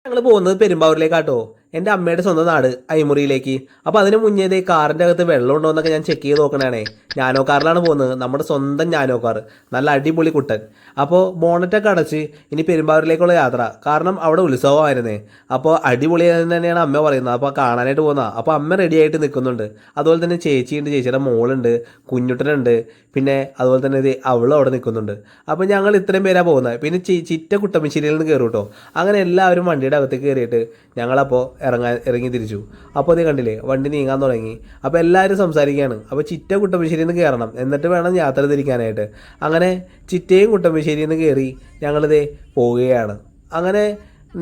ഞങ്ങൾ പോകുന്നത് പെരുമ്പാവൂരിലേക്കാട്ടോ. എൻ്റെ അമ്മയുടെ സ്വന്തം നാട് അയ്മുറിയിലേക്ക്. അപ്പോൾ അതിന് മുന്നേ ദേ കാറിൻ്റെ അകത്ത് വെള്ളം ഉണ്ടോ എന്നൊക്കെ ഞാൻ ചെക്ക് ചെയ്ത് നോക്കണേ. നാനോ കാറിലാണ് പോകുന്നത്, നമ്മുടെ സ്വന്തം നാനോ കാർ, നല്ല അടിപൊളി കുട്ടൻ. അപ്പോൾ ബോണറ്റൊക്കെ അടച്ച് ഇനി പെരുമ്പാവൂരിലേക്കുള്ള യാത്ര, കാരണം അവിടെ ഉത്സവമായിരുന്നേ. അപ്പോൾ അടിപൊളി തന്നെയാണ് അമ്മ പറയുന്നത്. അപ്പോൾ കാണാനായിട്ട് പോകുന്നതാണ്. അപ്പോൾ അമ്മ റെഡി ആയിട്ട് നിൽക്കുന്നുണ്ട്. അതുപോലെ തന്നെ ചേച്ചിയുണ്ട്, ചേച്ചിയുടെ മോളുണ്ട്, കുഞ്ഞുട്ടനുണ്ട്, പിന്നെ അതുപോലെ തന്നെ ഇത് അവളും അവിടെ നിൽക്കുന്നുണ്ട്. അപ്പോൾ ഞങ്ങൾ ഇത്രയും പേരാണ് പോകുന്നത്. പിന്നെ ചിറ്റ കുട്ടമ്മിശ്ശേരിയിൽ നിന്ന് കയറും കേട്ടോ. അങ്ങനെ എല്ലാവരും വണ്ടിയുടെ അകത്തേക്ക് കയറിയിട്ട് ഞങ്ങളപ്പോൾ ഇറങ്ങി തിരിച്ചു. അപ്പോൾ അത് കണ്ടില്ലേ, വണ്ടി നീങ്ങാൻ തുടങ്ങി. അപ്പോൾ എല്ലാവരും സംസാരിക്കുകയാണ്. അപ്പോൾ ചിറ്റ കുട്ടമ്പിശ്ശേരിയിൽ നിന്ന് കയറണം, എന്നിട്ട് വേണം യാത്ര തിരിക്കാനായിട്ട്. അങ്ങനെ ചിറ്റയും കുട്ടമ്പിശ്ശേരിയിൽ നിന്ന് കയറി ഞങ്ങളിതേ പോവുകയാണ്. അങ്ങനെ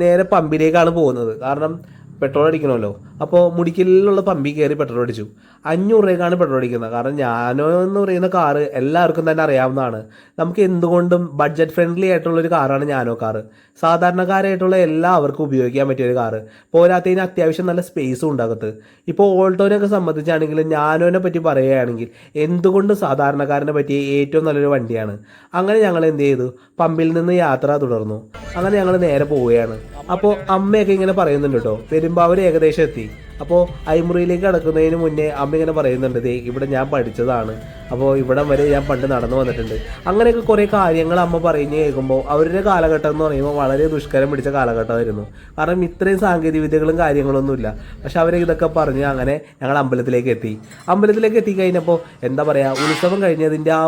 നേരെ പമ്പിലേക്കാണ് പോകുന്നത്, കാരണം പെട്രോൾ അടിക്കണമല്ലോ. അപ്പോൾ മുടിക്കലിലുള്ള പമ്പിൽ കയറി പെട്രോൾ അടിച്ചു. 500 രൂപയ്ക്കാണ് പെട്രോൾ അടിക്കുന്നത്. കാരണം ഞാനോ എന്ന് പറയുന്ന കാറ് എല്ലാവർക്കും തന്നെ അറിയാവുന്നതാണ്. നമുക്ക് എന്തുകൊണ്ടും ബഡ്ജറ്റ് ഫ്രണ്ട്ലി ആയിട്ടുള്ളൊരു കാറാണ് ഞാനോ കാറ്. സാധാരണക്കാരായിട്ടുള്ള എല്ലാവർക്കും ഉപയോഗിക്കാൻ പറ്റിയൊരു കാറ്. പോരാത്തതിന് അത്യാവശ്യം നല്ല സ്പേസും ഉണ്ടാകത്ത്. ഇപ്പോൾ ഓൾട്ടോനെയൊക്കെ സംബന്ധിച്ചാണെങ്കിൽ ഞാനോനെ പറ്റി പറയുകയാണെങ്കിൽ എന്തുകൊണ്ടും സാധാരണക്കാരനെ പറ്റിയ ഏറ്റവും നല്ലൊരു വണ്ടിയാണ്. അങ്ങനെ ഞങ്ങൾ എന്ത് ചെയ്തു, പമ്പിൽ നിന്ന് യാത്ര തുടർന്നു. അങ്ങനെ ഞങ്ങൾ നേരെ പോവുകയാണ്. അപ്പോൾ അമ്മയൊക്കെ ഇങ്ങനെ പറയുന്നുണ്ട് കേട്ടോ, പെരുമ്പാവൂർ ഏകദേശം എത്തി. അപ്പോൾ അയ്മുറിയിലേക്ക് കടക്കുന്നതിന് മുന്നേ അമ്മ ഇങ്ങനെ പറയുന്നുണ്ട്, ദേ ഇവിടെ ഞാൻ പഠിച്ചതാണ്, അപ്പോൾ ഇവിടം വരെ ഞാൻ പണ്ട് നടന്നു വന്നിട്ടുണ്ട്. അങ്ങനെയൊക്കെ കുറേ കാര്യങ്ങൾ അമ്മ പറഞ്ഞ് കേൾക്കുമ്പോൾ അവരുടെ കാലഘട്ടം എന്ന് പറയുമ്പോൾ വളരെ ദുഷ്കരം പിടിച്ച കാലഘട്ടമായിരുന്നു. കാരണം ഇത്രയും സാങ്കേതിക വിദ്യകളും കാര്യങ്ങളൊന്നുമില്ല. പക്ഷെ അവർ ഇതൊക്കെ പറഞ്ഞ് അങ്ങനെ ഞങ്ങൾ അമ്പലത്തിലേക്ക് എത്തി. അമ്പലത്തിലേക്ക് എത്തിക്കഴിഞ്ഞപ്പോൾ എന്താ പറയുക, ഉത്സവം കഴിഞ്ഞതിൻ്റെ ആ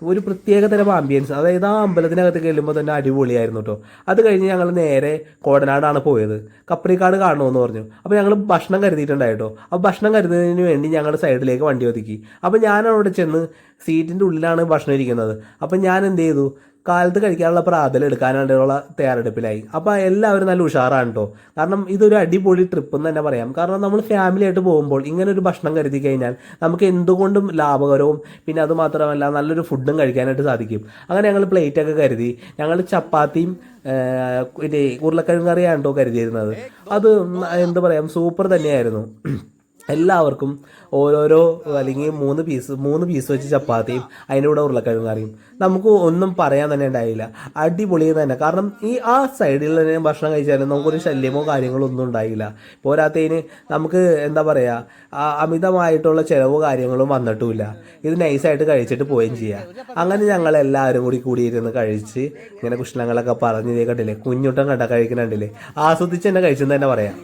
ഒരു പ്രത്യേക തരം ആംബിയൻസ്, അതായത് ആ അമ്പലത്തിനകത്ത് ചെല്ലുമ്പോൾ തന്നെ അടിപൊളിയായിരുന്നു കേട്ടോ. അത് കഴിഞ്ഞ് ഞങ്ങൾ നേരെ കോടനാടാണ് പോയത്. കപ്പറിക്കാട് കാണണമെന്ന് പറഞ്ഞു. അപ്പോൾ ഞങ്ങൾ ഭക്ഷണം കരുതിയിട്ടുണ്ടായിട്ടോ. അപ്പോൾ ഭക്ഷണം കരുതുന്നതിന് വേണ്ടി ഞങ്ങൾ സൈഡിലേക്ക് വണ്ടി ഒതുക്കി. അപ്പോൾ ഞാൻ അവിടെ ചെന്ന് സീറ്റിൻ്റെ ഉള്ളിലാണ് ഭക്ഷണം ഇരിക്കുന്നത്. അപ്പോൾ ഞാൻ എന്ത് ചെയ്തു, കാലത്ത് കഴിക്കാനുള്ള പ്രാതൽ എടുക്കാനുള്ള തയ്യാറെടുപ്പിലായി. അപ്പോൾ എല്ലാവരും നല്ല ഉഷാറാണ് കേട്ടോ. കാരണം ഇതൊരു അടിപൊളി ട്രിപ്പ് എന്ന് തന്നെ പറയാം. കാരണം നമ്മൾ ഫാമിലി ആയിട്ട് പോകുമ്പോൾ ഇങ്ങനെ ഒരു ഭക്ഷണം കരുതി കഴിഞ്ഞാൽ നമുക്ക് എന്തുകൊണ്ടും ലാഭകരവും, പിന്നെ അതുമാത്രമല്ല നല്ലൊരു ഫുഡും കഴിക്കാനായിട്ട് സാധിക്കും. അങ്ങനെ ഞങ്ങൾ പ്ലേറ്റൊക്കെ കരുതി. ഞങ്ങൾ ചപ്പാത്തിയും പിന്നെ ഉരുളക്കിഴങ്ങ് കറിയാണ് കേട്ടോ കരുതിയിരുന്നത്. അത് എന്താ പറയുക, സൂപ്പർ തന്നെയായിരുന്നു. എല്ലാവർക്കും ഓരോരോ അല്ലെങ്കിൽ മൂന്ന് പീസ് വെച്ച് ചപ്പാത്തിയും അതിൻ്റെ കൂടെ ഉരുളക്കിഴങ്ങ് കറിയും. നമുക്ക് ഒന്നും പറയാൻ തന്നെ ഉണ്ടായില്ല, അടിപൊളി തന്നെ. കാരണം ആ സൈഡിൽ തന്നെ ഭക്ഷണം കഴിച്ചാലും നമുക്കൊരു ശല്യമോ കാര്യങ്ങളോ ഒന്നും ഉണ്ടായില്ല. പോരാത്തതിന് നമുക്ക് എന്താ പറയുക, അമിതമായിട്ടുള്ള ചിലവോ കാര്യങ്ങളും വന്നിട്ടുമില്ല. ഇത് നൈസായിട്ട് കഴിച്ചിട്ട് പോവുകയും ചെയ്യാം. അങ്ങനെ ഞങ്ങളെല്ലാവരും കൂടിയിരുന്ന് കഴിച്ച് ഇങ്ങനെ കുഷ്ണങ്ങളൊക്കെ പറഞ്ഞ് കണ്ടില്ലേ, കുഞ്ഞുട്ടം കഴിക്കുന്നുണ്ടില്ലേ, ആസ്വദിച്ച് തന്നെ കഴിച്ചെന്ന് തന്നെ പറയാം.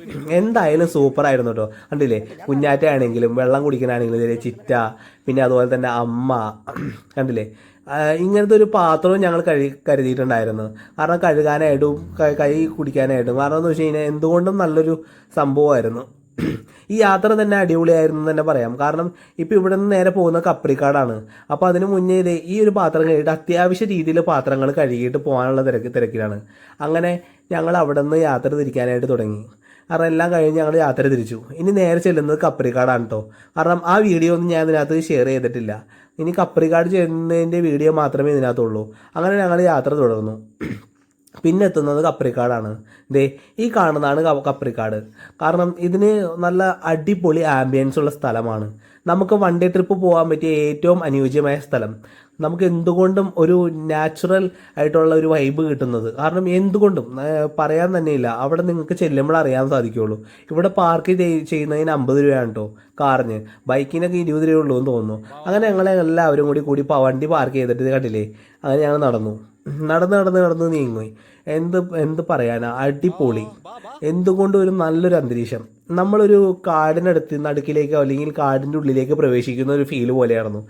എന്തായാലും സൂപ്പറായിരുന്നു കേട്ടോ. കണ്ടില്ലേ, കുഞ്ഞാറ്റയാണെങ്കിലും വെള്ളം കുടിക്കാനാണെങ്കിലും ഇതിലെ ചിറ്റ, പിന്നെ അതുപോലെ തന്നെ അമ്മ, കണ്ടില്ലേ, ഇങ്ങനത്തെ ഒരു പാത്രവും ഞങ്ങൾ കരുതിയിട്ടുണ്ടായിരുന്നു. കാരണം കഴുകാനായിട്ടും കൈ കുടിക്കാനായിട്ടും. കാരണം എന്ന് വെച്ച് കഴിഞ്ഞാൽ എന്തുകൊണ്ടും നല്ലൊരു സംഭവമായിരുന്നു. ഈ യാത്ര തന്നെ അടിപൊളിയായിരുന്നു തന്നെ പറയാം. കാരണം ഇപ്പോൾ ഇവിടെ നിന്ന് നേരെ പോകുന്ന കപ്പറിക്കാടാണ്. അപ്പോൾ അതിന് മുന്നേ ഈ ഒരു പാത്രം കഴുകിയിട്ട് അത്യാവശ്യ രീതിയിൽ പാത്രങ്ങൾ കഴുകിയിട്ട് പോകാനുള്ള തിരക്കിലാണ്. അങ്ങനെ ഞങ്ങൾ അവിടെ നിന്ന് യാത്ര തിരിക്കാനായിട്ട് തുടങ്ങി. കാരണം എല്ലാം കഴിഞ്ഞ് ഞങ്ങൾ യാത്ര തിരിച്ചു. ഇനി നേരെ ചെല്ലുന്നത് കപ്പറിക്കാടാണ് കേട്ടോ. കാരണം ആ വീഡിയോ ഒന്നും ഞാൻ ഇതിനകത്ത് ഷെയർ ചെയ്തിട്ടില്ല. ഇനി കപ്പറിക്കാട് ചെല്ലുന്നതിൻ്റെ വീഡിയോ മാത്രമേ ഇതിനകത്തുള്ളൂ. അങ്ങനെ ഞങ്ങൾ യാത്ര തുടർന്നു. പിന്നെ എത്തുന്നത് കപ്പറിക്കാടാണ്. ഈ കാണുന്നതാണ് കപ്പറിക്കാട്. കാരണം ഇതിന് നല്ല അടിപൊളി ആംബിയൻസ് ഉള്ള സ്ഥലമാണ്. നമുക്ക് വൺ ഡേ ട്രിപ്പ് പോകാൻ പറ്റിയ ഏറ്റവും അനുയോജ്യമായ സ്ഥലം. നമുക്ക് എന്തുകൊണ്ടും ഒരു നാച്ചുറൽ ആയിട്ടുള്ള ഒരു വൈബ് കിട്ടുന്നത്. കാരണം എന്തുകൊണ്ടും പറയാൻ തന്നെയില്ല, അവിടെ നിങ്ങൾക്ക് ചെല്ലുമ്പോൾ അറിയാൻ സാധിക്കുകയുള്ളൂ. ഇവിടെ പാർക്ക് ചെയ്യുന്നതിന് 50 രൂപയാണ് കേട്ടോ കാറിന്. ബൈക്കിനൊക്കെ 20 രൂപ ഉള്ളൂ എന്ന് തോന്നുന്നു. അങ്ങനെ ഞങ്ങളെല്ലാവരും കൂടി വണ്ടി പാർക്ക് ചെയ്തിട്ട് കണ്ടില്ലേ, അങ്ങനെ ഞങ്ങൾ നടന്ന് നീങ്ങി. എന്ത് പറയാനാ, അടിപൊളി. എന്തുകൊണ്ടും ഒരു നല്ലൊരു അന്തരീക്ഷം. നമ്മളൊരു കാടിനടുത്ത് നടുക്കിലേക്കോ അല്ലെങ്കിൽ കാടിൻ്റെ ഉള്ളിലേക്ക് പ്രവേശിക്കുന്ന ഒരു ഫീല് പോലെയായിരുന്നു.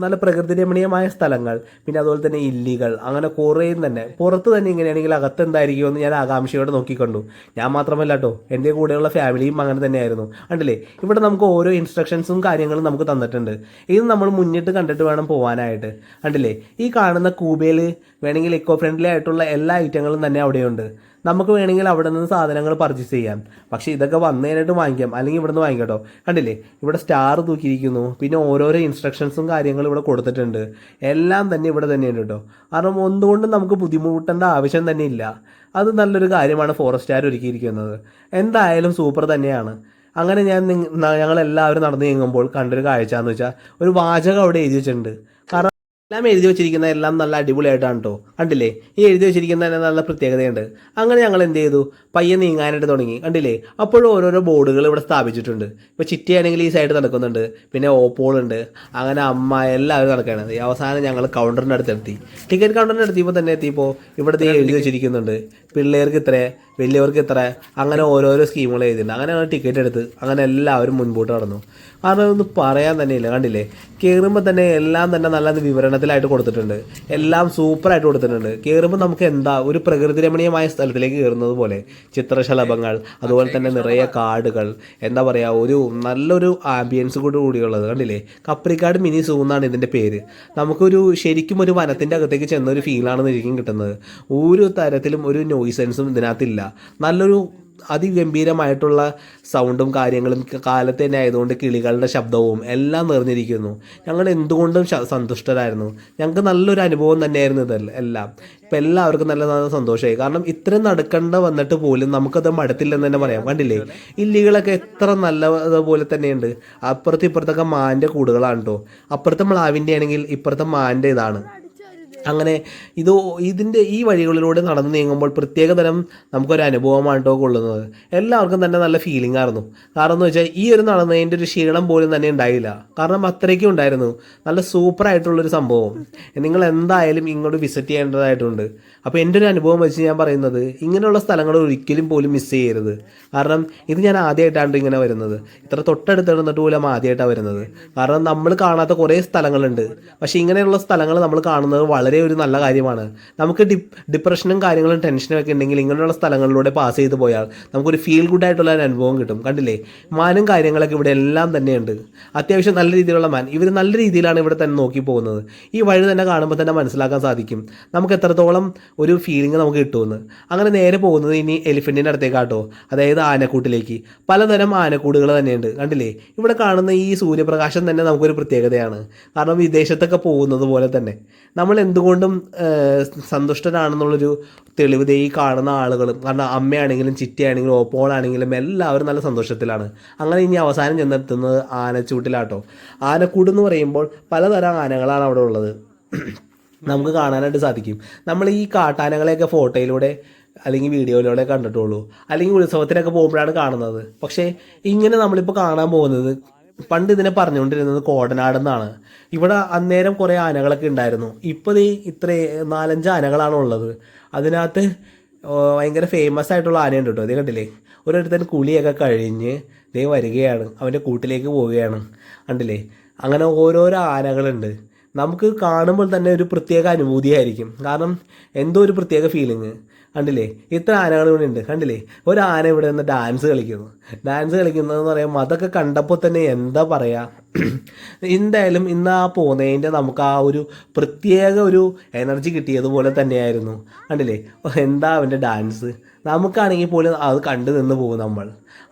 നല്ല പ്രകൃതി രമണീയമായ സ്ഥലങ്ങൾ, പിന്നെ അതുപോലെ തന്നെ ഇല്ലികൾ, അങ്ങനെ കുറേയും തന്നെ. പുറത്ത് തന്നെ ഇങ്ങനെയാണെങ്കിൽ അകത്ത് എന്തായിരിക്കുമെന്ന് ഞാൻ ആകാംക്ഷയോടെ നോക്കിക്കണ്ടു. ഞാൻ മാത്രമല്ല കേട്ടോ, എൻ്റെ കൂടെയുള്ള ഫാമിലിയും അങ്ങനെ തന്നെയായിരുന്നു. കണ്ടില്ലേ, ഇവിടെ നമുക്ക് ഓരോ ഇൻസ്ട്രക്ഷൻസും കാര്യങ്ങളും നമുക്ക് തന്നിട്ടുണ്ട്. ഇത് നമ്മൾ മുന്നിട്ട് കണ്ടിട്ട് വേണം പോകാനായിട്ട്. കണ്ടില്ലേ, ഈ കാണുന്ന കൂബയിൽ വേണമെങ്കിൽ എക്കോ ഫ്രണ്ട്ലി ആയിട്ടുള്ള എല്ലാ ഐറ്റങ്ങളും തന്നെ അവിടെയുണ്ട്. നമുക്ക് വേണമെങ്കിൽ അവിടെ നിന്ന് സാധനങ്ങൾ പർച്ചേസ് ചെയ്യാം. പക്ഷേ ഇതൊക്കെ വന്നതിനായിട്ട് വാങ്ങിക്കാം, അല്ലെങ്കിൽ ഇവിടെ നിന്ന് വാങ്ങിക്കട്ടോ. കണ്ടില്ലേ, ഇവിടെ സ്റ്റാർ തൂക്കിയിരിക്കുന്നു. പിന്നെ ഓരോരോ ഇൻസ്ട്രക്ഷൻസും കാര്യങ്ങളും ഇവിടെ കൊടുത്തിട്ടുണ്ട്. എല്ലാം തന്നെ ഇവിടെ തന്നെയുണ്ട് കേട്ടോ. കാരണം ഒന്നുകൊണ്ടും നമുക്ക് ബുദ്ധിമുട്ടേണ്ട ആവശ്യം തന്നെ ഇല്ല. അത് നല്ലൊരു കാര്യമാണ് ഫോറസ്റ്റുകാർ ഒരുക്കിയിരിക്കുന്നത്. എന്തായാലും സൂപ്പർ തന്നെയാണ്. അങ്ങനെ ഞങ്ങളെല്ലാവരും നടന്നു നീങ്ങുമ്പോൾ കണ്ടൊരു കാഴ്ച എന്ന് വെച്ചാൽ ഒരു വാചകം അവിടെ എഴുതി വെച്ചിട്ടുണ്ട്. കാരണം എല്ലാം എഴുതി വെച്ചിരിക്കുന്ന എല്ലാം നല്ല അടിപൊളിയായിട്ടാണ് കേട്ടോ. കണ്ടില്ലേ, ഈ എഴുതി വെച്ചിരിക്കുന്ന തന്നെ നല്ല പ്രത്യേകതയുണ്ട്. അങ്ങനെ ഞങ്ങൾ എന്ത് ചെയ്തു, പയ്യെ നീങ്ങാനായിട്ട് തുടങ്ങി. കണ്ടില്ലേ, അപ്പോഴും ഓരോരോ ബോർഡുകൾ ഇവിടെ സ്ഥാപിച്ചിട്ടുണ്ട്. ഇപ്പോൾ ചിറ്റിയാണെങ്കിൽ ഈ സൈഡ് നടക്കുന്നുണ്ട്, പിന്നെ ഓപ്പോളുണ്ട്, അങ്ങനെ അമ്മ എല്ലാവരും നടക്കുകയാണ്. ഈ അവസാനം ഞങ്ങൾ കൗണ്ടറിൻ്റെ അടുത്തെത്തി. ടിക്കറ്റ് കൗണ്ടറിൻ്റെ അടുത്തിപ്പോൾ തന്നെ എത്തിയപ്പോൾ ഇവിടുത്തെ എഴുതി വെച്ചിരിക്കുന്നുണ്ട് പിള്ളേർക്ക് ഇത്ര, വലിയവർക്ക് ഇത്ര, അങ്ങനെ ഓരോരോ സ്കീമുകൾ എഴുതിയിട്ടുണ്ട്. അങ്ങനെ ഞങ്ങൾ ടിക്കറ്റ് എടുത്ത് അങ്ങനെ എല്ലാവരും മുൻപോട്ട് നടന്നു. കാരണം ഒന്നും പറയാൻ തന്നെ ഇല്ല. കണ്ടില്ലേ, കയറുമ്പോൾ തന്നെ എല്ലാം തന്നെ നല്ല വിവരണത്തിലായിട്ട് കൊടുത്തിട്ടുണ്ട്. എല്ലാം സൂപ്പറായിട്ട് കൊടുത്തിട്ടുണ്ട്. കയറുമ്പോൾ നമുക്ക് എന്താ ഒരു പ്രകൃതി രമണീയമായ സ്ഥലത്തിലേക്ക് കയറുന്നത് പോലെ ചിത്രശലഭങ്ങൾ, അതുപോലെ തന്നെ നിറയെ കാടുകൾ, എന്താ പറയുക, ഒരു നല്ലൊരു ആംബിയൻസ് കൂടിയുള്ളത്. കണ്ടില്ലേ, കപ്രിക്കാട് മിനി സൂ എന്നാണ് ഇതിൻ്റെ പേര്. നമുക്കൊരു ശരിക്കും ഒരു വനത്തിൻ്റെ അകത്തേക്ക് ചെന്ന ഒരു ഫീലാണ് ശരിക്കും കിട്ടുന്നത്. ഒരു തരത്തിലും ഒരു നോയ്സൻസും ഇതിനകത്തില്ല. നല്ലൊരു അതിഗംഭീരമായിട്ടുള്ള സൗണ്ടും കാര്യങ്ങളും കാലത്ത് തന്നെ ആയതുകൊണ്ട് കിളികളുടെ ശബ്ദവും എല്ലാം നിറഞ്ഞിരിക്കുന്നു. ഞങ്ങൾ എന്തുകൊണ്ടും സന്തുഷ്ടരായിരുന്നു. ഞങ്ങൾക്ക് നല്ലൊരു അനുഭവം തന്നെയായിരുന്നു ഇതെല്ലാം. ഇപ്പം എല്ലാവർക്കും നല്ല നല്ല സന്തോഷമായി. കാരണം ഇത്രയും നടക്കേണ്ട വന്നിട്ട് പോലും നമുക്കത് മടുത്തില്ലെന്ന് തന്നെ പറയാം. കണ്ടില്ലേ, ഇല്ലികളൊക്കെ എത്ര നല്ലതുപോലെ തന്നെയുണ്ട്. അപ്പുറത്തും ഇപ്പുറത്തൊക്കെ മാൻ്റെ കൂടുകളാണ് കേട്ടോ. അപ്പുറത്തെ മ്ലാവിൻ്റെ ആണെങ്കിൽ ഇപ്പുറത്തെ മാൻ്റെ ഇതാണ്. അങ്ങനെ ഇതിൻ്റെ ഈ വഴികളിലൂടെ നടന്നു നീങ്ങുമ്പോൾ പ്രത്യേകതരം നമുക്കൊരു അനുഭവമാണ് കേട്ടോ കൊള്ളുന്നത്. എല്ലാവർക്കും തന്നെ നല്ല ഫീലിംഗ് ആയിരുന്നു. കാരണം എന്ന് വെച്ചാൽ ഈ ഒരു നടന്നതിൻ്റെ ഒരു ക്ഷീണം പോലും തന്നെ ഉണ്ടായില്ല. കാരണം അത്രയ്ക്കും ഉണ്ടായിരുന്നു. നല്ല സൂപ്പറായിട്ടുള്ളൊരു സംഭവം. നിങ്ങൾ എന്തായാലും ഇങ്ങോട്ട് വിസിറ്റ് ചെയ്യേണ്ടതായിട്ടുണ്ട്. അപ്പോൾ എൻ്റെ ഒരു അനുഭവം വെച്ച് ഞാൻ പറയുന്നത്, ഇങ്ങനെയുള്ള സ്ഥലങ്ങൾ ഒരിക്കലും പോലും മിസ് ചെയ്യരുത്. കാരണം ഇത് ഞാൻ ആദ്യമായിട്ടാണ് ഇങ്ങനെ വരുന്നത്. ഇത്ര തൊട്ടടുത്ത് നിന്നിട്ട് പോലും ആദ്യമായിട്ടാണ് വരുന്നത്. കാരണം നമ്മൾ കാണാത്ത കുറേ സ്ഥലങ്ങളുണ്ട്. പക്ഷേ ഇങ്ങനെയുള്ള സ്ഥലങ്ങൾ നമ്മൾ കാണുന്നത് വളരെ ഒരു നല്ല കാര്യമാണ്. നമുക്ക് ഡിപ്രഷനും കാര്യങ്ങളും ടെൻഷനും ഒക്കെ ഉണ്ടെങ്കിൽ ഇങ്ങനെയുള്ള സ്ഥലങ്ങളിലൂടെ പാസ് ചെയ്ത് പോയാൽ നമുക്കൊരു ഫീൽ ഗുഡ് ആയിട്ടുള്ള ഒരു അനുഭവം കിട്ടും. കണ്ടില്ലേ, മാനും കാര്യങ്ങളൊക്കെ ഇവിടെ എല്ലാം തന്നെയുണ്ട്. അത്യാവശ്യം നല്ല രീതിയിലുള്ള മാൻ. ഇവർ നല്ല രീതിയിലാണ് ഇവിടെ തന്നെ നോക്കി പോകുന്നത്. ഈ വഴി തന്നെ കാണുമ്പോൾ തന്നെ മനസ്സിലാക്കാൻ സാധിക്കും നമുക്ക് എത്രത്തോളം ഒരു ഫീലിംഗ് നമുക്ക് കിട്ടുമെന്ന്. അങ്ങനെ നേരെ പോകുന്നത് ഇനി എലിഫൻറ്റിൻ്റെ അടുത്തേക്കാട്ടോ, അതായത് ആനക്കൂട്ടിലേക്ക്. പലതരം ആനക്കൂടുകൾ തന്നെയുണ്ട്. കണ്ടില്ലേ, ഇവിടെ കാണുന്ന ഈ സൂര്യപ്രകാശം തന്നെ നമുക്കൊരു പ്രത്യേകതയാണ്. കാരണം വിദേശത്തൊക്കെ പോകുന്നത് പോലെ തന്നെ നമ്മൾ എന്തുകൊണ്ടും സന്തുഷ്ടരാണെന്നുള്ളൊരു തെളിവ് ഈ കാണുന്ന ആളുകളും. കാരണം അമ്മയാണെങ്കിലും ചിറ്റയാണെങ്കിലും ഓപ്പോളാണെങ്കിലും എല്ലാവരും നല്ല സന്തോഷത്തിലാണ്. അങ്ങനെ ഇനി അവസാനം ചെന്നെത്തുന്നത് ആനച്ചൂട്ടിലാട്ടോ. ആനക്കൂട് എന്ന് പറയുമ്പോൾ പലതരം ആനകളാണ് അവിടെ ഉള്ളത്. നമുക്ക് കാണാനായിട്ട് സാധിക്കും. നമ്മൾ ഈ കാട്ടാനകളെയൊക്കെ ഫോട്ടോയിലൂടെ അല്ലെങ്കിൽ വീഡിയോയിലൂടെ കണ്ടിട്ടുള്ളൂ, അല്ലെങ്കിൽ ഉത്സവത്തിനൊക്കെ പോകുമ്പോഴാണ് കാണുന്നത്. പക്ഷേ ഇങ്ങനെ നമ്മളിപ്പോൾ കാണാൻ പോകുന്നത്, പണ്ട് ഇതിനെ പറഞ്ഞുകൊണ്ടിരുന്നത് കോടനാടെന്നാണ്. ഇവിടെ അന്നേരം കുറേ ആനകളൊക്കെ ഉണ്ടായിരുന്നു. ഇപ്പോൾ ഇത്ര 4-5 ആനകളാണ് ഉള്ളത്. അതിനകത്ത് ഭയങ്കര ഫേമസ് ആയിട്ടുള്ള ആനയുണ്ട് കേട്ടോ. അതേ കണ്ടില്ലേ, ഓരോരുത്തർ കുളിയൊക്കെ കഴിഞ്ഞ് ദേ വരികയാണ്, അവൻ്റെ കൂട്ടിലേക്ക് പോവുകയാണ്. കണ്ടില്ലേ, അങ്ങനെ ഓരോരോ ആനകളുണ്ട്. നമുക്ക് കാണുമ്പോൾ തന്നെ ഒരു പ്രത്യേക അനുഭൂതിയായിരിക്കും. കാരണം എന്തോ ഒരു പ്രത്യേക ഫീലിങ്. കണ്ടില്ലേ, ഇത്ര ആനകൾ ഇവിടെ ഉണ്ട്. കണ്ടില്ലേ, ഒരു ആന ഇവിടെ നിന്ന് ഡാൻസ് കളിക്കുന്നതെന്ന് പറയുമ്പോൾ അതൊക്കെ കണ്ടപ്പോൾ തന്നെ എന്താ പറയുക. എന്തായാലും ഇന്ന് ആ പോകുന്നതിൻ്റെ നമുക്ക് ആ ഒരു പ്രത്യേക ഒരു എനർജി കിട്ടിയതുപോലെ തന്നെയായിരുന്നു. കണ്ടില്ലേ, എന്താ അവൻ്റെ ഡാൻസ്. നമുക്കാണെങ്കിൽ പോലും അത് കണ്ടു നിന്ന് പോകും നമ്മൾ.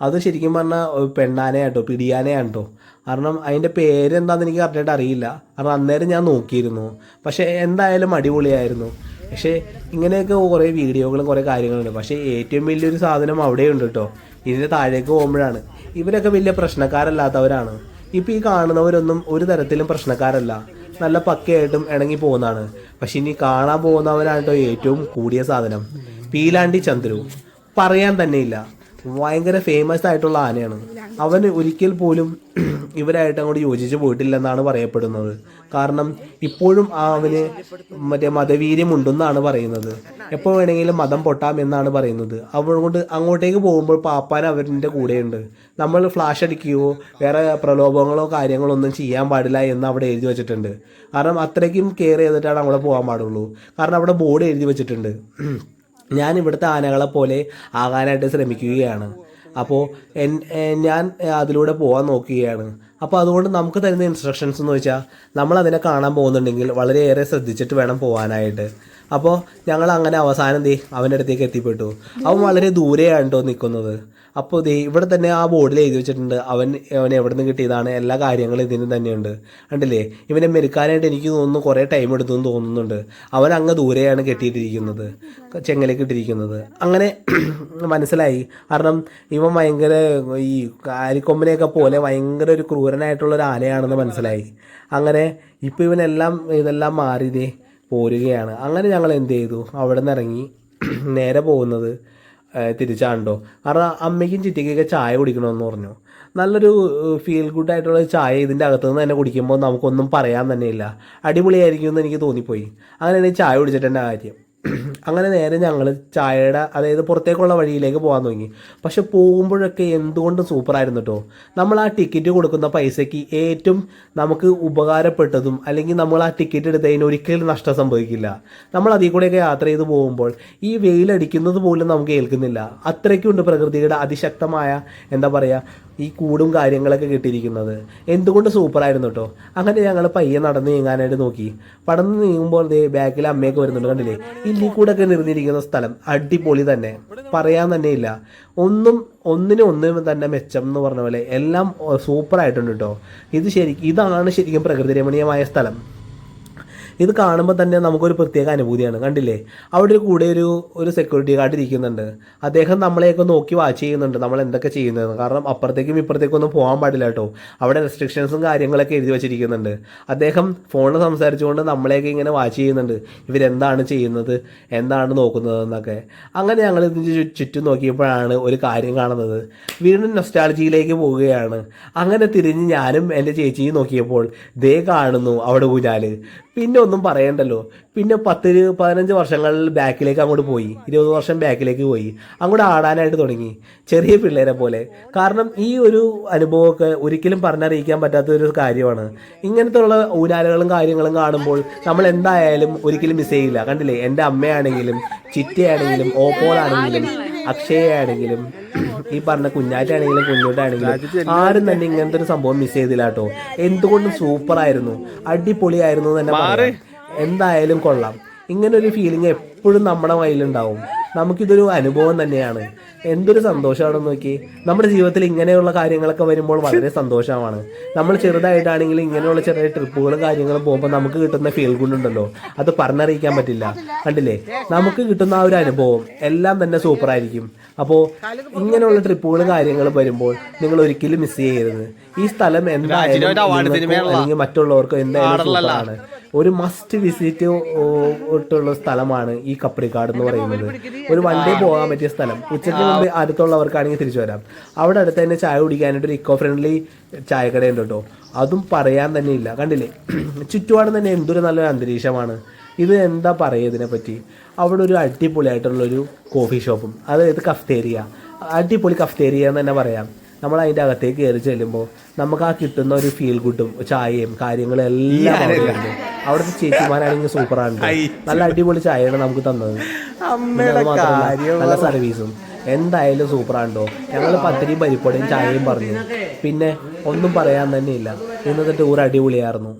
അത് ശരിക്കും പറഞ്ഞാൽ പെണ്ണാനയാട്ടോ, പിടിയാനയാണ് കേട്ടോ. കാരണം അതിൻ്റെ പേരെന്താണെന്ന് എനിക്ക് കറക്റ്റായിട്ട് അറിയില്ല. കാരണം അന്നേരം ഞാൻ നോക്കിയിരുന്നു. പക്ഷേ എന്തായാലും അടിപൊളിയായിരുന്നു. പക്ഷേ ഇങ്ങനെയൊക്കെ കുറേ വീഡിയോകളും കുറേ കാര്യങ്ങളുണ്ട്. പക്ഷേ ഏറ്റവും വലിയൊരു സാധനം അവിടെയുണ്ട് കേട്ടോ. ഇതിൻ്റെ താഴേക്ക് പോകുമ്പോഴാണ്. ഇവരൊക്കെ വലിയ പ്രശ്നക്കാരല്ലാത്തവരാണ്. ഇപ്പോൾ ഈ കാണുന്നവരൊന്നും ഒരു തരത്തിലും പ്രശ്നക്കാരല്ല. നല്ല പക്കയായിട്ടും ഇണങ്ങി പോകുന്നതാണ്. പക്ഷെ ഇനി കാണാൻ പോകുന്നവരാണ് കേട്ടോ ഏറ്റവും കൂടിയ സാധനം. പീലാണ്ടി ചന്ദ്രു പറയാൻ തന്നെയില്ല. ഭയങ്കര ഫേമസ് ആയിട്ടുള്ള ആനയാണ്. അവൻ ഒരിക്കൽ പോലും ഇവരായിട്ട് അങ്ങോട്ട് യോജിച്ച് പോയിട്ടില്ലെന്നാണ് പറയപ്പെടുന്നത്. കാരണം ഇപ്പോഴും അവന് മതവീര്യമുണ്ടെന്നാണ് പറയുന്നത്. എപ്പോൾ വേണമെങ്കിലും മതം പൊട്ടാം എന്നാണ് പറയുന്നത്. അതുകൊണ്ട് അങ്ങോട്ടേക്ക് പോകുമ്പോൾ പാപ്പാൻ അവരുടെ കൂടെയുണ്ട്. നമ്മൾ ഫ്ലാഷ് അടിക്കുകയോ വേറെ പ്രലോഭങ്ങളോ കാര്യങ്ങളോ ഒന്നും ചെയ്യാൻ പാടില്ല എന്ന് അവിടെ എഴുതി വെച്ചിട്ടുണ്ട്. കാരണം അത്രയ്ക്കും കെയർ ചെയ്തിട്ടാണ് അവിടെ പോകാൻ പാടുള്ളൂ. കാരണം അവിടെ ബോർഡ് എഴുതി വെച്ചിട്ടുണ്ട്. ഞാൻ ഇവിടുത്തെ ആനകളെ പോലെ ആകാനായിട്ട് ശ്രമിക്കുകയാണ്. അപ്പോൾ ഞാൻ അതിലൂടെ പോകാൻ നോക്കുകയാണ്. അപ്പോൾ അതുകൊണ്ട് നമുക്ക് തരുന്ന ഇൻസ്ട്രക്ഷൻസ് എന്ന് വെച്ചാൽ നമ്മളതിനെ കാണാൻ പോകുന്നുണ്ടെങ്കിൽ വളരെയേറെ ശ്രദ്ധിച്ചിട്ട് വേണം പോകാനായിട്ട്. അപ്പോൾ ഞങ്ങൾ അങ്ങനെ അവസാനം അവൻ്റെ അടുത്തേക്ക് എത്തിപ്പെട്ടു. അവൻ വളരെ ദൂരെയാണ് കേട്ടോ നിൽക്കുന്നത്. അപ്പോൾ ദേ ഇവിടെ തന്നെ ആ ബോർഡിൽ എഴുതി വെച്ചിട്ടുണ്ട് അവൻ എവിടെ നിന്ന് കിട്ടിയതാണ്, എല്ലാ കാര്യങ്ങളും ഇതിന് തന്നെയുണ്ട്. കണ്ടില്ലേ, ഇവനെ മെരുക്കാനായിട്ട് എനിക്ക് തോന്നുന്നു കുറേ ടൈം എടുത്തു എന്ന് തോന്നുന്നുണ്ട്. അവൻ അങ്ങ് ദൂരെയാണ് കെട്ടിയിട്ടിരിക്കുന്നത്, ചെങ്ങലേക്ക് ഇട്ടിരിക്കുന്നത്. അങ്ങനെ മനസ്സിലായി. കാരണം ഇവൻ ഭയങ്കര ഈ കാലിക്കൊമ്പനെയൊക്കെ പോലെ ഭയങ്കര ഒരു ക്രൂരനായിട്ടുള്ള ഒരു ആനയാണെന്ന് മനസ്സിലായി. അങ്ങനെ ഇപ്പോൾ ഇതെല്ലാം മാറിയതേ പോരുകയാണ്. അങ്ങനെ ഞങ്ങൾ എന്ത് ചെയ്തു, അവിടെ നിന്ന് ഇറങ്ങി നേരെ പോകുന്നത് തിരിച്ചാണ്ടോ. കാരണം അമ്മയ്ക്കും ചിറ്റിക്കൊക്കെ ചായ കുടിക്കണമെന്ന് പറഞ്ഞു. നല്ലൊരു ഫീൽ ഗുഡായിട്ടുള്ള ചായ ഇതിൻ്റെ അകത്തുനിന്ന് തന്നെ കുടിക്കുമ്പോൾ നമുക്കൊന്നും പറയാൻ തന്നെയില്ല, അടിപൊളിയായിരിക്കും എന്ന് എനിക്ക് തോന്നിപ്പോയി. അങ്ങനെയാണ് ചായ കുടിച്ചിട്ടെൻ്റെ കാര്യം. അങ്ങനെ നേരെ ഞങ്ങൾ ചായയുടെ അതായത് പുറത്തേക്കുള്ള വഴിയിലേക്ക് പോകാൻ തുടങ്ങി. പക്ഷെ പോകുമ്പോഴൊക്കെ എന്തുകൊണ്ടും സൂപ്പറായിരുന്നു കേട്ടോ. നമ്മൾ ആ ടിക്കറ്റ് കൊടുക്കുന്ന പൈസയ്ക്ക് ഏറ്റവും നമുക്ക് ഉപകാരപ്പെട്ടതും, അല്ലെങ്കിൽ നമ്മൾ ആ ടിക്കറ്റ് എടുത്തതിന് ഒരിക്കലും നഷ്ടം സംഭവിക്കില്ല. നമ്മൾ അതിൽ കൂടെയൊക്കെ യാത്ര ചെയ്ത് പോകുമ്പോൾ ഈ വെയിലടിക്കുന്നത് പോലും നമുക്ക് ഏൽക്കുന്നില്ല. അത്രയ്ക്കുണ്ട് പ്രകൃതിയുടെ അതിശക്തമായ എന്താ പറയുക ഈ കൂടും കാര്യങ്ങളൊക്കെ കിട്ടിയിരിക്കുന്നത്. എന്തുകൊണ്ട് സൂപ്പറായിരുന്നു കേട്ടോ. അങ്ങനെ ഞങ്ങൾ പയ്യെ നടന്ന് നീങ്ങാനായിട്ട് നോക്കി. പടന്ന് നീങ്ങുമ്പോൾ ബാക്കിൽ അമ്മയൊക്കെ വരുന്നുണ്ട്. കണ്ടില്ലേ, ഇല്ലി കൂടെ ഒക്കെ നിർന്നിരിക്കുന്ന സ്ഥലം അടിപൊളി തന്നെ, പറയാൻ തന്നെ ഇല്ല. ഒന്നിനും തന്നെ മെച്ചം എന്ന് പറഞ്ഞ പോലെ എല്ലാം സൂപ്പറായിട്ടുണ്ട് കേട്ടോ. ഇതാണ് ശരിക്കും പ്രകൃതി രമണീയമായ സ്ഥലം. ഇത് കാണുമ്പോൾ തന്നെ നമുക്കൊരു പ്രത്യേക അനുഭൂതിയാണ്. കണ്ടില്ലേ, അവിടെ കൂടെ ഒരു സെക്യൂരിറ്റി ഗാർഡ് ഇരിക്കുന്നുണ്ട്. അദ്ദേഹം നമ്മളെയൊക്കെ നോക്കി വാച്ച് ചെയ്യുന്നുണ്ട് നമ്മൾ എന്തൊക്കെ ചെയ്യുന്നത്. കാരണം അപ്പുറത്തേക്കും ഇപ്പുറത്തേക്കും ഒന്നും പോകാൻ പാടില്ല കേട്ടോ. അവിടെ റെസ്ട്രിക്ഷൻസും കാര്യങ്ങളൊക്കെ എഴുതി വെച്ചിരിക്കുന്നുണ്ട്. അദ്ദേഹം ഫോണിൽ സംസാരിച്ചുകൊണ്ട് നമ്മളെയൊക്കെ ഇങ്ങനെ വാച്ച് ചെയ്യുന്നുണ്ട്, ഇവരെന്താണ് ചെയ്യുന്നത്, എന്താണ് നോക്കുന്നതെന്നൊക്കെ. അങ്ങനെ ഞങ്ങൾ ഇതിന് ചുറ്റും നോക്കിയപ്പോഴാണ് ഒരു കാര്യം കാണുന്നത്. വീണ്ടും നൊസ്റ്റാൾജിയിലേക്ക് പോവുകയാണ്. അങ്ങനെ തിരിഞ്ഞ് ഞാനും എൻ്റെ ചേച്ചിയും നോക്കിയപ്പോൾ ദേ കാണുന്നു അവിടെ ഊഞ്ഞാല്. പിന്നെ ഒന്നും പറയണ്ടല്ലോ. പിന്നെ 10-15 വർഷങ്ങളിൽ ബാക്കിലേക്ക് അങ്ങോട്ട് പോയി, 20 വർഷം ബാക്കിലേക്ക് പോയി, അങ്ങോട്ട് ആടാനായിട്ട് തുടങ്ങി ചെറിയ പിള്ളേരെ പോലെ. കാരണം ഈ ഒരു അനുഭവമൊക്കെ ഒരിക്കലും പറഞ്ഞറിയിക്കാൻ പറ്റാത്തൊരു കാര്യമാണ്. ഇങ്ങനത്തെ ഉള്ള ഊഞ്ഞാലുകളും കാര്യങ്ങളും കാണുമ്പോൾ നമ്മൾ എന്തായാലും ഒരിക്കലും മിസ് ചെയ്യില്ല. കണ്ടില്ലേ, എൻ്റെ അമ്മയാണെങ്കിലും ചിറ്റയാണെങ്കിലും ഓപ്പോളാണെങ്കിലും അക്ഷയയാണെങ്കിലും ഈ പറഞ്ഞ കുഞ്ഞാറ്റാണെങ്കിലും കുഞ്ഞോട്ടാണെങ്കിലും ആരും തന്നെ ഇങ്ങനത്തെ ഒരു സംഭവം മിസ് ചെയ്തില്ല കേട്ടോ. എന്തുകൊണ്ടും സൂപ്പറായിരുന്നു, അടിപൊളിയായിരുന്നു തന്നെ പറയാം. എന്തായാലും കൊള്ളാം. ഇങ്ങനൊരു ഫീലിംഗ് എപ്പോഴും നമ്മുടെ കയ്യിലുണ്ടാവും. നമുക്കിതൊരു അനുഭവം തന്നെയാണ്. എന്തൊരു സന്തോഷമാണെന്ന് നോക്കി. നമ്മുടെ ജീവിതത്തിൽ ഇങ്ങനെയുള്ള കാര്യങ്ങളൊക്കെ വരുമ്പോൾ വളരെ സന്തോഷമാണ്. നമ്മൾ ചെറുതായിട്ടാണെങ്കിലും ഇങ്ങനെയുള്ള ചെറിയ ട്രിപ്പുകളും കാര്യങ്ങളും പോകുമ്പോൾ നമുക്ക് കിട്ടുന്ന ഫീൽ ഗുഡ് ഉണ്ടല്ലോ, അത് പറഞ്ഞറിയിക്കാൻ പറ്റില്ല. കണ്ടില്ലേ, നമുക്ക് കിട്ടുന്ന ആ ഒരു അനുഭവം എല്ലാം തന്നെ സൂപ്പറായിരിക്കും. അപ്പോൾ ഇങ്ങനെയുള്ള ട്രിപ്പുകളും കാര്യങ്ങളും വരുമ്പോൾ നിങ്ങൾ ഒരിക്കലും മിസ് ചെയ്യരുത്. ഈ സ്ഥലം എന്തായാലും അല്ലെങ്കിൽ മറ്റുള്ളവർക്ക് എന്തായാലും സൂപ്പറാണ്. ഒരു മസ്റ്റ് വിസിറ്റ് ആയിട്ടുള്ള സ്ഥലമാണ് ഈ കപ്രിക്കാട് എന്ന് പറയുന്നത്. ഒരു വൺ ഡേ പോകാൻ പറ്റിയ സ്ഥലം. ഉച്ചയ്ക്ക് മുമ്പ് അടുത്തുള്ളവർക്കാണെങ്കിൽ തിരിച്ചു വരാം. അവിടെ അടുത്ത് തന്നെ ചായ കുടിക്കാനായിട്ട് ഒരു ഇക്കോ ഫ്രണ്ട്ലി ചായക്കടയുണ്ട് കേട്ടോ. അതും പറയാൻ തന്നെ ഇല്ല. കണ്ടില്ലേ, ചുറ്റുപാടും തന്നെ എന്തൊരു നല്ലൊരു അന്തരീക്ഷമാണ്. ഇത് എന്താ പറയുക ഇതിനെപ്പറ്റി. അവിടെ ഒരു അടിപൊളിയായിട്ടുള്ളൊരു കോഫി ഷോപ്പും, അതായത് കഫ്തേരിയ, അടിപൊളി കഫ്തേരിയ എന്ന് തന്നെ പറയാം. നമ്മൾ അതിൻ്റെ അകത്തേക്ക് കയറി ചെല്ലുമ്പോൾ നമുക്ക് ആ കിട്ടുന്ന ഒരു ഫീൽ ഗുഡും ചായയും കാര്യങ്ങളും എല്ലാം അവിടെയുണ്ട്. അവിടുത്തെ ചേച്ചിമാരാണെങ്കിൽ സൂപ്പറാണ്, നല്ല അടിപൊളി ചായയാണ് നമുക്ക് തന്നത്. നല്ല സർവീസും എന്തായാലും സൂപ്പറാണ്ടോ. ഞങ്ങൾ പത്തിരിയും പരിപ്പടയും ചായയും പറഞ്ഞു. പിന്നെ ഒന്നും പറയാൻ തന്നെ ഇല്ല. ഇന്നത്തെ ടൂർ അടിപൊളിയായിരുന്നു.